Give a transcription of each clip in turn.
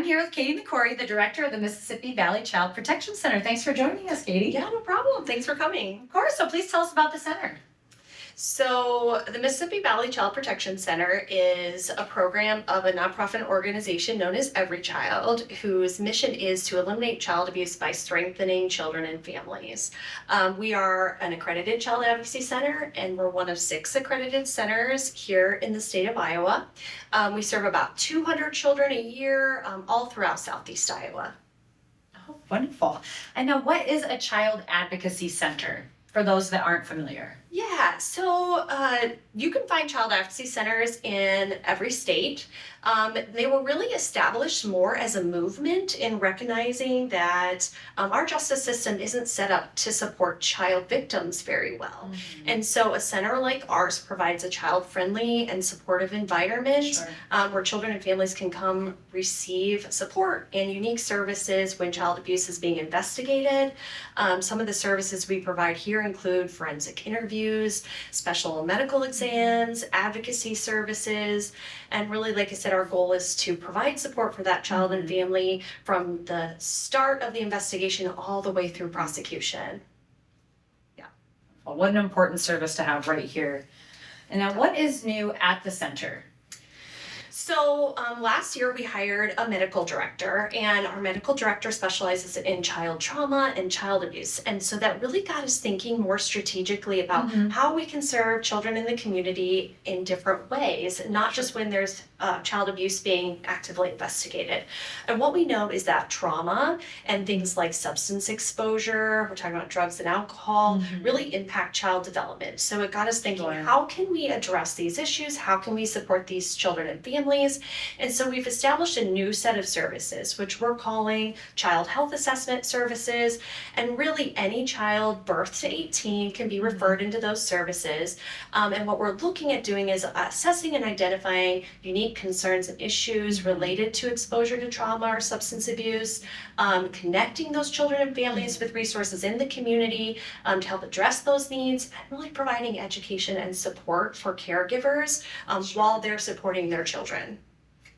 here with Kady McCory, the director of the Mississippi Valley Child Protection Center. Thanks for joining us, Kady. Yeah, no problem. Thanks for coming. Of course. So please tell us about the center. So the Mississippi Valley Child Protection Center is a program of a nonprofit organization known as Every Child, whose mission is to eliminate child abuse by strengthening children and families. We are an accredited child advocacy center, and we're one of 6 accredited centers here in the state of Iowa. We serve about 200 children a year, all throughout Southeast Iowa. Oh, wonderful. And now, what is a child advocacy center for those that aren't familiar? Yeah, so you can find child advocacy centers in every state. They were really established more as a movement in recognizing that our justice system isn't set up to support child victims very well. Mm-hmm. And so a center like ours provides a child-friendly and supportive environment where children and families can come receive support and unique services when child abuse is being investigated. Some of the services we provide here include forensic interviews, special medical exams, advocacy services, and really, like I said, our goal is to provide support for that child and family from the start of the investigation all the way through prosecution. Yeah. Well, what an important service to have right here. And now, what is new at the center? So last year we hired a medical director, and our medical director specializes in child trauma and child abuse. And so that really got us thinking more strategically about how we can serve children in the community in different ways, not just when there's child abuse being actively investigated. And what we know is that trauma and things like substance exposure, we're talking about drugs and alcohol, really impact child development. So it got us thinking, how can we address these issues? How can we support these children and families? And so we've established a new set of services, which we're calling child health assessment services. And really any child birth to 18 can be referred into those services. And what we're looking at doing is assessing and identifying unique concerns and issues related to exposure to trauma or substance abuse, connecting those children and families with resources in the community to help address those needs, and really providing education and support for caregivers while they're supporting their children.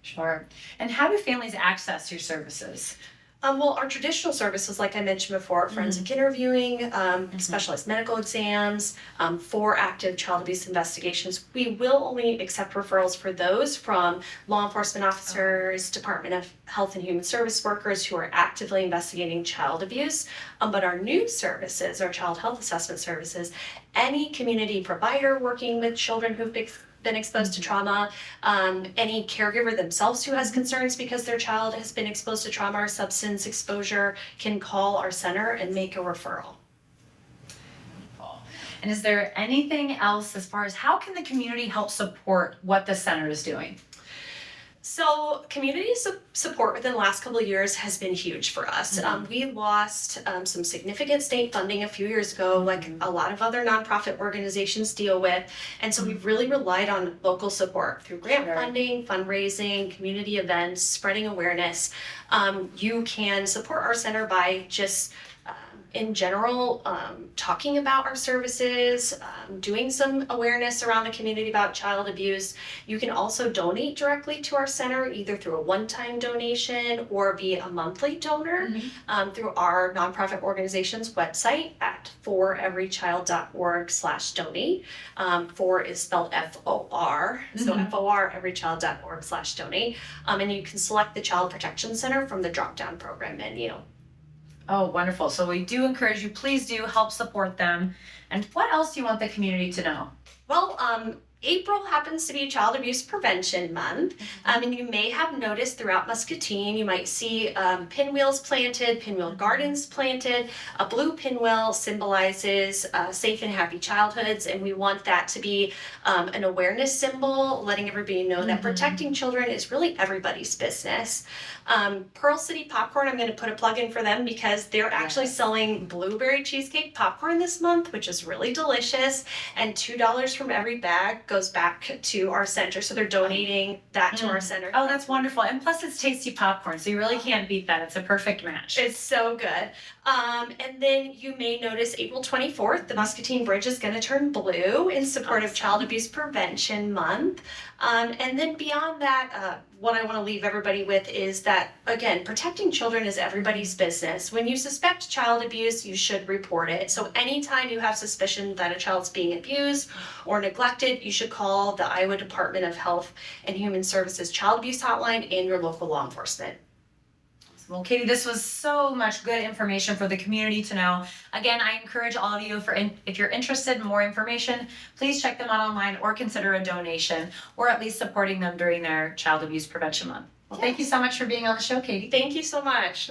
Sure. And how do families access your services? Well, our traditional services, like I mentioned before, forensic interviewing, specialized medical exams, for active child abuse investigations. We will only accept referrals for those from law enforcement officers, Department of Health and Human Service workers who are actively investigating child abuse. But our new services, our child health assessment services, any community provider working with children who've been exposed to trauma, any caregiver themselves who has concerns because their child has been exposed to trauma or substance exposure can call our center and make a referral. And is there anything else as far as how can the community help support what the center is doing? So community support within the last couple of years has been huge for us. We lost some significant state funding a few years ago, like a lot of other nonprofit organizations deal with. And so we've really relied on local support through grant funding, fundraising, community events, spreading awareness. You can support our center by just in general, talking about our services, doing some awareness around the community about child abuse. You can also donate directly to our center, either through a one-time donation or be a monthly donor through our nonprofit organization's website at foreverychild.org/donate. For is spelled FOR, so FOR everychild.org/donate. And you can select the Child Protection Center from the drop-down program menu. Oh, wonderful. So we do encourage you, please do help support them. And what else do you want the community to know? Well, April happens to be Child Abuse Prevention Month, and you may have noticed throughout Muscatine, you might see pinwheels planted, pinwheel gardens planted. A blue pinwheel symbolizes safe and happy childhoods, and we want that to be an awareness symbol, letting everybody know that protecting children is really everybody's business. Pearl City Popcorn, I'm going to put a plug in for them because they're actually selling blueberry cheesecake popcorn this month, which is really delicious, and $2 from every bag goes back to our center. So they're donating that to our center. Oh, that's wonderful. And plus it's tasty popcorn, so you really can't beat that. It's a perfect match. It's so good. And then you may notice April 24th, the Muscatine Bridge is going to turn blue in support of Child Abuse Prevention Month. And then beyond that, what I want to leave everybody with is that, again, protecting children is everybody's business. When you suspect child abuse, you should report it. So anytime you have suspicion that a child's being abused or neglected, you should call the Iowa Department of Health and Human Services Child Abuse Hotline and your local law enforcement. Well, Kady, this was so much good information for the community to know. Again, I encourage all of you, if you're interested in more information, please check them out online or consider a donation, or at least supporting them during their Child Abuse Prevention Month. Well, thank you so much for being on the show, Kady. Thank you so much.